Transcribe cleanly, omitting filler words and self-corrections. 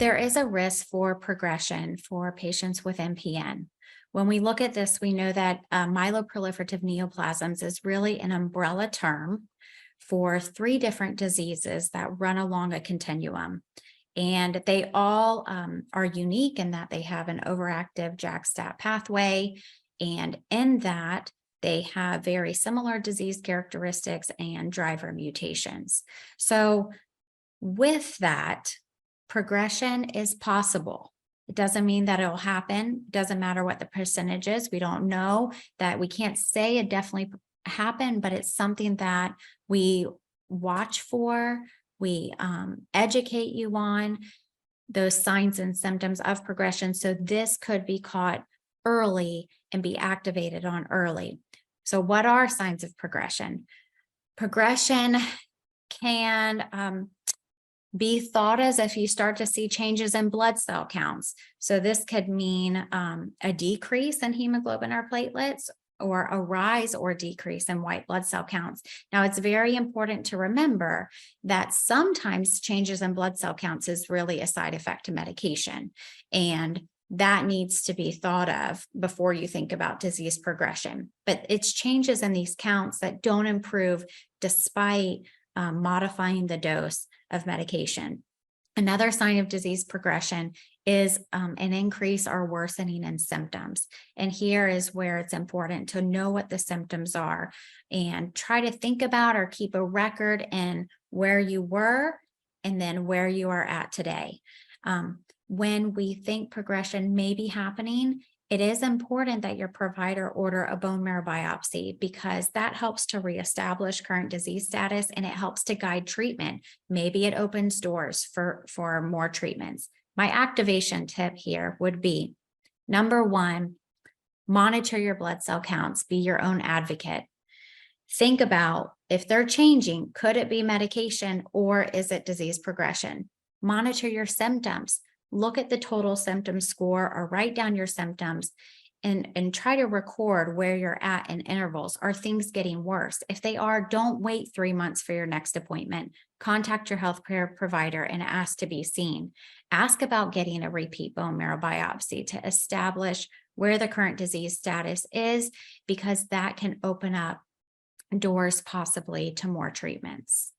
There is a risk for progression for patients with MPN. When we look at this, we know that myeloproliferative neoplasms is really an umbrella term for three different diseases that run along a continuum. And they all are unique in that they have an overactive JAK-STAT pathway. And in that, they have very similar disease characteristics and driver mutations. So with that, progression is possible. It doesn't mean that it'll happen. Doesn't matter what the percentage is. We don't know that. We can't say it definitely happened, but it's something that we watch for. We educate you on those signs and symptoms of progression. So this could be caught early and be activated on early. So what are signs of progression? Progression can be thought as if you start to see changes in blood cell counts. So this could mean a decrease in hemoglobin or platelets, or a rise or decrease in white blood cell counts. Now, it's very important to remember that sometimes changes in blood cell counts is really a side effect to medication. And that needs to be thought of before you think about disease progression. But it's changes in these counts that don't improve despite modifying the dose of medication. Another sign of disease progression is an increase or worsening in symptoms. And here is where it's important to know what the symptoms are and try to think about or keep a record in where you were and then where you are at today. When we think progression may be happening, it is important that your provider order a bone marrow biopsy because that helps to reestablish current disease status and it helps to guide treatment. Maybe it opens doors for more treatments. My activation tip here would be, number one, monitor your blood cell counts, be your own advocate. Think about if they're changing, could it be medication or is it disease progression? Monitor your symptoms. Look at the total symptom score or write down your symptoms and try to record where you're at in intervals. Are things getting worse? If they are, don't wait 3 months for your next appointment. Contact your healthcare provider and ask to be seen. Ask about getting a repeat bone marrow biopsy to establish where the current disease status is, because that can open up doors possibly to more treatments.